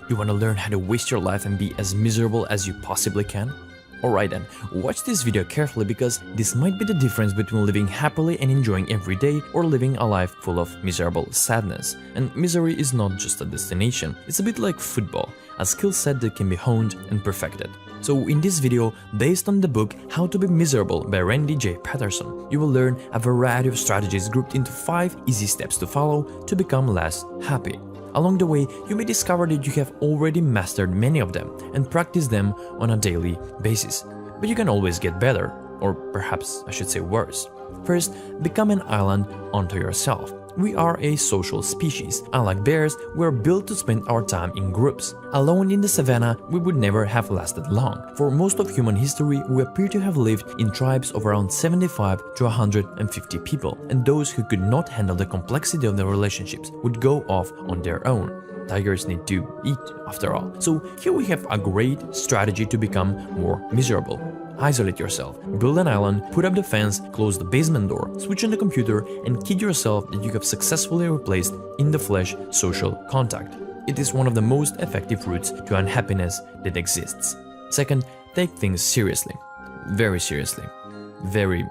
You want to learn how to waste your life and be as miserable as you possibly can? Alright then, watch this video carefully because this might be the difference between living happily and enjoying every day or living a life full of miserable sadness. And misery is not just a destination, it's a bit like football, a skill set that can be honed and perfected. So in this video, based on the book How to Be Miserable by Randy J. Patterson, you will learn a variety of strategies grouped into 5 easy steps to follow to become less happy. Along the way, you may discover that you have already mastered many of them and practice them on a daily basis. But you can always get better, or perhaps I should say worse. First, become an island unto yourself. We are a social species. Unlike bears, we are built to spend our time in groups. Alone in the savannah, we would never have lasted long. For most of human history, we appear to have lived in tribes of around 75 to 150 people, and those who could not handle the complexity of their relationships would go off on their own. Tigers need to eat, after all. So here we have a great strategy to become more miserable. Isolate yourself, build an island, put up the fence, close the basement door, switch on the computer, and kid yourself that you have successfully replaced in the flesh social contact. It is one of the most effective routes to unhappiness that exists. Second, take things seriously. Very seriously. Very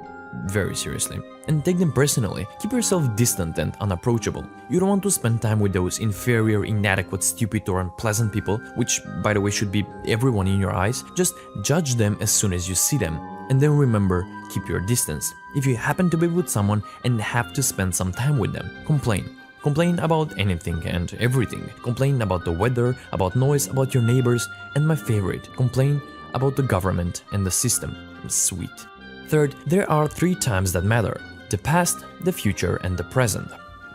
seriously. And take them personally. Keep yourself distant and unapproachable. You don't want to spend time with those inferior, inadequate, stupid or unpleasant people, which by the way should be everyone in your eyes. Just judge them as soon as you see them. And then remember, keep your distance. If you happen to be with someone and have to spend some time with them, complain. Complain about anything and everything. Complain about the weather, about noise, about your neighbors, and my favorite, complain about the government and the system. Sweet. Third, there are 3 times that matter: the past, the future, and the present.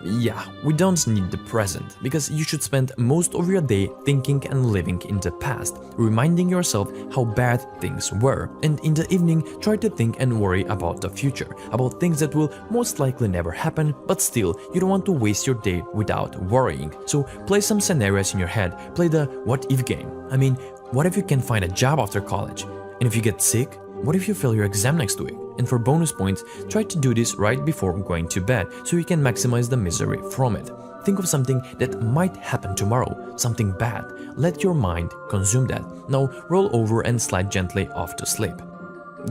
Yeah, we don't need the present, because you should spend most of your day thinking and living in the past, reminding yourself how bad things were, and in the evening try to think and worry about the future, about things that will most likely never happen, but still, you don't want to waste your day without worrying. So play some scenarios in your head, play the what if game. I mean, what if you can find a job after college? And if you get sick? What if you fail your exam next week? And for bonus points, try to do this right before going to bed so you can maximize the misery from it. Think of something that might happen tomorrow, something bad. Let your mind consume that. Now roll over and slide gently off to sleep.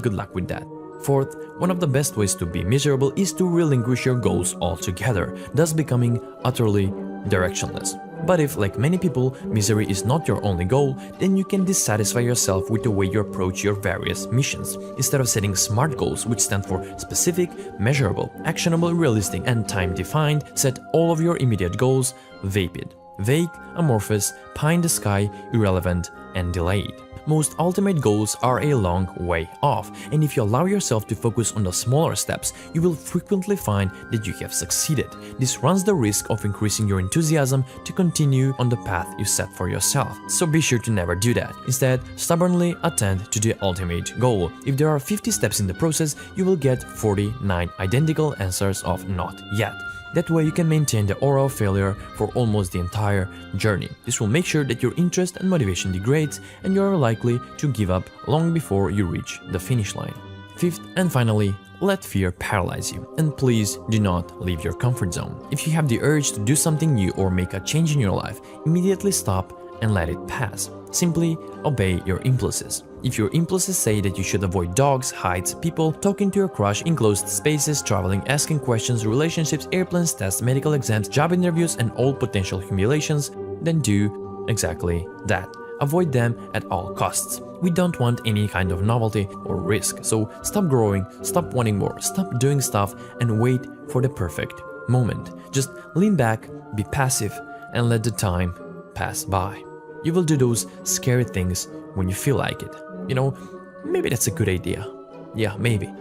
Good luck with that. Fourth, one of the best ways to be miserable is to relinquish your goals altogether, thus becoming utterly directionless. But if, like many people, misery is not your only goal, then you can dissatisfy yourself with the way you approach your various missions. Instead of setting SMART goals, which stand for specific, measurable, actionable, realistic, and time-defined, set all of your immediate goals vapid. Vague, amorphous, pie in the sky, irrelevant, and delayed. Most ultimate goals are a long way off, and if you allow yourself to focus on the smaller steps, you will frequently find that you have succeeded. This runs the risk of increasing your enthusiasm to continue on the path you set for yourself. So be sure to never do that. Instead, stubbornly attend to the ultimate goal. If there are 50 steps in the process, you will get 49 identical answers of not yet. That way you can maintain the aura of failure for almost the entire journey. This will make sure that your interest and motivation degrades and you are likely to give up long before you reach the finish line. Fifth and finally, let fear paralyze you. And please do not leave your comfort zone. If you have the urge to do something new or make a change in your life, immediately stop and let it pass. Simply obey your impulses. If your impulses say that you should avoid dogs, heights, people, talking to your crush, enclosed spaces, traveling, asking questions, relationships, airplanes, tests, medical exams, job interviews, and all potential humiliations, then do exactly that. Avoid them at all costs. We don't want any kind of novelty or risk, so stop growing, stop wanting more, stop doing stuff, and wait for the perfect moment. Just lean back, be passive, and let the time pass by. You will do those scary things when you feel like it. You know, maybe that's a good idea. Yeah, maybe.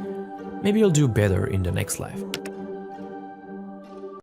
Maybe you'll do better in the next life.